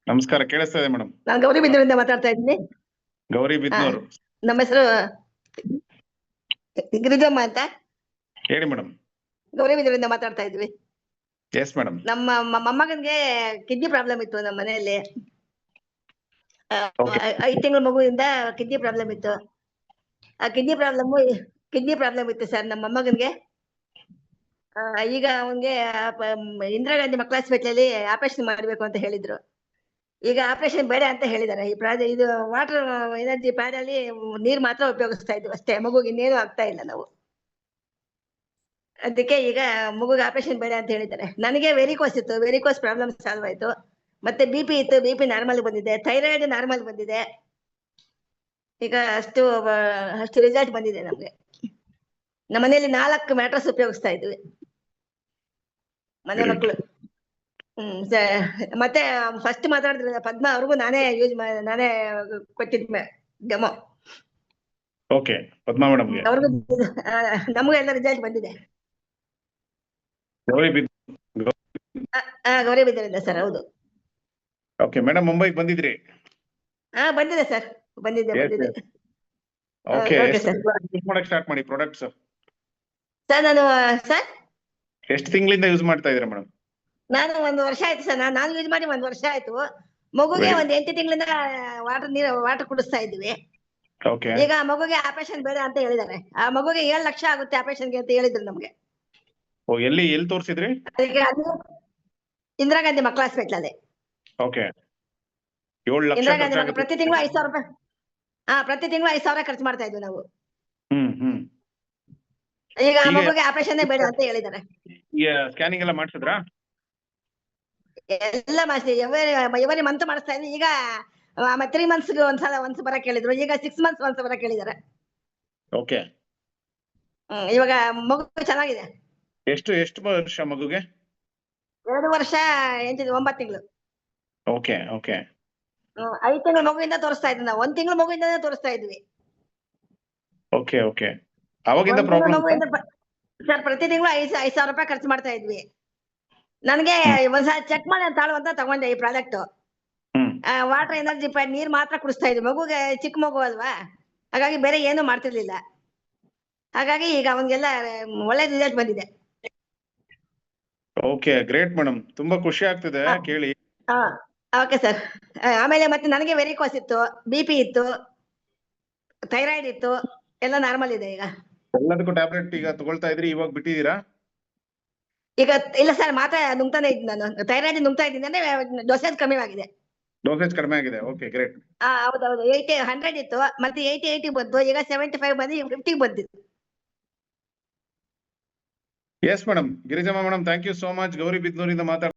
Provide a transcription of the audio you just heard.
ನಮಸ್ಕಾರ, ಕೇಳಿಸ್ತಾ ಇದೆ ಮೇಡಮ್. ನಾನು ಗೌರಿಬಿದನೂರಿಂದ ಮಾತಾಡ್ತಾ ಇದ್ದೀನಿ. ಗೌರಿಬಿದನೂರು. ನಮ್ಮ ಹೆಸರು ಗಿರಿಜಮ್ಮ ಅಂತ. ಹೇಳಿ ಮೇಡಮ್. ಗೌರಿಬಿದನೂರಿಂದ ಮಾತಾಡ್ತಾ ಇದ್ವಿ. Yes madam. ನಮ್ಮ ಮೊಮ್ಮಗನ್ಗೆ ಕಿಡ್ನಿ ಪ್ರಾಬ್ಲಮ್ ಇತ್ತು ನಮ್ಮ ಮನೆಯಲ್ಲಿ. Okay. 5 ತಿಂಗಳ ಮಗುವಿಂದ ಕಿಡ್ನಿ ಪ್ರಾಬ್ಲಮ್ ಇತ್ತು. ಆ ಕಿಡ್ನಿ ಪ್ರಾಬ್ಲಮ್ ಇತ್ತು ಸರ್ ನಮ್ಮ ಮೊಮ್ಮಗನ್ಗೆ. ಈಗ ಅವನ್ಗೆ ಇಂದಿರಾ ಗಾಂಧಿ ಮಕ್ಕಳ ಹಾಸ್ಪಿಟ್ಲಲ್ಲಿ ಆಪರೇಷನ್ ಮಾಡಬೇಕು ಅಂತ ಹೇಳಿದ್ರು. ಈಗ ಆಪರೇಷನ್ ಬೇಡ ಅಂತ ಹೇಳಿದ್ದಾರೆ. ಇದು ವಾಟರ್ ಎನರ್ಜಿ ಪ್ಯಾಡ್ ಅಲ್ಲಿ ನೀರ್ ಮಾತ್ರ ಉಪಯೋಗಿಸ್ತಾ ಇದ್ವಿ ಅಷ್ಟೇ. ಮಗುಗೆ ಇನ್ನೇನು ಆಗ್ತಾ ಇಲ್ಲ ನಾವು. ಅದಕ್ಕೆ ಈಗ ಮಗುಗೆ ಆಪರೇಷನ್ ಬೇಡ ಅಂತ ಹೇಳಿದ್ದಾರೆ. ನನಗೆ ವೆರಿಕೋಸ್ ಇತ್ತು, ವೆರಿಕೋಸ್ ಪ್ರಾಬ್ಲಮ್ ಸಾಲ್ವ್ ಆಯ್ತು. ಮತ್ತೆ BP ಇತ್ತು, BP ನಾರ್ಮಲ್ ಬಂದಿದೆ. ಥೈರಾಯ್ಡ್ ನಾರ್ಮಲ್ ಬಂದಿದೆ. ಈಗ ಅಷ್ಟು ರಿಸಲ್ಟ್ ಬಂದಿದೆ ನಮ್ಗೆ. ನಮ್ಮ ಮನೆಯಲ್ಲಿ 4 ಮ್ಯಾಟ್ರಸ್ ಉಪಯೋಗಿಸ್ತಾ ಇದ್ವಿ ಮನೆ ಮಕ್ಕಳು. ಮತ್ತೆ ಫಸ್ಟ್ ಮಾತಾಡಿದ್ರೆ ಪದ್ಮ ಅವ್ರಿಗೂ ನಾನೇ ನಾನೇ ಕೊಟ್ಟಿದ್ದೆ ಡೆಮೋ. ಓಕೆ, ಪದ್ಮಾ ಮೇಡಮ್ಗೆ. ಅವ್ರಿಗೂ ನಮಗೂ ಎಲ್ಲ ರಿಸಲ್ಟ್ ಬಂದಿದೆ. ಗೌರಿಬಿದನೂರಿಂದ ಸರ್. ಹೌದು. ಓಕೆ ಮೇಡಮ್, ಮುಂಬೈಗೆ ಬಂದಿದ್ರಿ? ಬಂದಿದೆ ಸರ್, ಬಂದಿದೆ. Okay, okay sir. ಮಾಡಕ್ ಸ್ಟಾರ್ಟ್ ಮಾಡಿ ಪ್ರಾಡಕ್ಟ್ಸ್. ಸರ್ ನಾನು ಸರ್ ಎಷ್ಟು ತಿಂಗಳಿಂದ ಯೂಸ್ ಮಾಡ್ತಾ ಇದ್ದೀರಾ ಮೇಡಮ್? ನಾನು 1 ವರ್ಷ ಆಯ್ತು ಸರ್. ನಾನು ಯೂಸ್ ಮಾಡಿ 1 ವರ್ಷ ಆಯ್ತು. ಮಗುಗೆ Very- 8 ತಿಂಗಳಿಂದ ವಾಟರ್ ಕುಡಿಸ್ತಾ ಇದ್ವಿ. ಓಕೆ. ಈಗ ಆ ಮಗುಗೆ ಆಪರೇಷನ್ ಬೇಡ ಅಂತ ಹೇಳಿದ್ದಾರೆ. ಆ ಮಗುಗೆ 7 ಲಕ್ಷ ಆಗುತ್ತೆ ಆಪರೇಷನ್ಗೆ ಅಂತ ಹೇಳಿದ್ರು ನಮ್ಗೆ. ಓ, ಎಲ್ಲಿ ತೋರಿಸಿದ್ರಿ? ಅದಕ್ಕೆ ಇಂದಿರಾ ಗಾಂಧಿ ಮಕ್ಕಳ ಹಾಸ್ಪಿಟ್ಲಲ್ಲಿ. ಓಕೆ, 7 ಲಕ್ಷ ಇಂದಿರಾ ಗಾಂಧಿ ಖರ್ಚಾಗುತ್ತೆ. ಪ್ರತಿ ತಿಂಗಳು 5,000 ರೂಪಾಯಿ. ಪ್ರತಿ ತಿಂಗಳು 5,000 ಖರ್ಚು ಮಾಡ್ತಾ ಇದ್ವಿ ನಾವು. ಈಗ ಆ ಮಗುಗೆ ಆಪರೇಷನ್ ಬೇಡ ಅಂತ ಹೇಳಿದ್ದಾರೆ. ಈಗ ಸ್ಕ್ಯಾನಿಂಗ್ ಎಲ್ಲ ಮಾಡಿಸಿದ್ರಾ? ಎಲ್ಲ ಮಾಡಿಸಿ ಎವರಿ ಮಂತ್ ಮಾಡಿಸ್ತಾ ಇದ್ವಿ. ಈಗ 3 ಮಂತ್ಸ್ಗೆ ಒಂದ್ಸಲ ಬರಕ್ ಹೇಳಿದ್ರು. ಈಗ 6 ಮಂತ್ಸ್ ಒಂದ್ಸಲ ಬರಕ್ ಹೇಳಿದ್ದಾರೆ. ಓಕೆ. ಇವಾಗ ಮಗು ಚೆನ್ನಾಗಿದೆ. ಎಷ್ಟು ವರ್ಷ ಮಗುಗೆ? 2 ವರ್ಷ 9 ತಿಂಗಳು. Okay okay. 5 ತಿಂಗಳ ಮಗುವಿಂದ ತೋರಿಸ್ತಾ ಇದ್ವಿ ನಾವು. 1 ತಿಂಗಳ ಮಗುವಿಂದ ತೋರಿಸ್ತಾ ಇದ್ವಿ. Okay okay. ಅವಾಗಿಂದ ಪ್ರಾಬ್ಲಮ್ ಸರ್ ಪ್ರತಿ ತಿಂಗಳು 5,000 ರೂಪಾಯಿ ಖರ್ಚು ಮಾಡ್ತಾ ಇದ್ವಿ. ನನಗೆ ಒಂದ್ಸಲ ಚೆಕ್ ಮಾಡಿ ಅಂತ ಅಂತ ತಗೊಂಡೆ ಈ ಪ್ರಾಡಕ್ಟ್. ವಾಟರ್ ಎನರ್ಜಿ ಪ್ಯಾಡ್ ನೀರ್ ಮಾತ್ರ ಕುಡಿಸ್ತಾ ಇದ್ವಿ. ಮಗುಗೆ ಚಿಕ್ಕ ಮಗು ಅಲ್ವಾ, ಹಾಗಾಗಿ ಬೇರೆ ಏನು ಮಾಡ್ತಿರ್ಲಿಲ್ಲ. ಹಾಗಾಗಿ ಈಗ ಅವನಿಗೆಲ್ಲ ಒಳ್ಳೆ ರಿಸಲ್ಟ್ ಬಂದಿದೆ. Okay, great madam. ತುಂಬಾ ಖುಷಿ ಆಗ್ತಿದೆ ಕೇಳಿ. Okay sir. ಆಮೇಲೆ ಮತ್ತೆ ನನಗೆ ವೆರಿಕೋಸ್ ಇತ್ತು, BP ಇತ್ತು, ಥೈರಾಯ್ಡ್ ಇತ್ತು, ಎಲ್ಲ ನಾರ್ಮಲ್ ಇದೆ ಈಗ. ಎಲ್ಲದಕ್ಕೂ ಟ್ಯಾಬ್ಲೆಟ್ ಈಗ ತಗೊಳ್ತಾ ಇದ್ರಿ, ಇವಾಗ ಬಿಟ್ಟಿದ್ದೀರಾ? ಈಗ ಇಲ್ಲ ಸರ್, ಮಾತ್ರ ನುಂಗ್ತಾನೆ ಇದ್ದೀನಿ ನಾನು. ಥೈರಾಯ್ಡ್ ನುಂಗ್ತಾ ಇದ್ದೀನಿ ಅಂದ್ರೆ ಡೋಸೇಜ್ ಕಮ್ಮಿ ಆಗಿದೆ. ಡೋಸೇಜ್ ಕಡಿಮೆ ಆಗಿದೆ. Okay, great. ಹೌದೌದು. 100 ಇತ್ತು, ಮತ್ತೆ 80 ಬಂತು. ಈಗ 75 ಬಂದು 50 ಬಂದಿತ್ತು. Yes madam. Girijamma madam, thank you so much. ಗೌರಿಬಿದನೂರಿಂದ ಮಾತಾಡ್ತಾ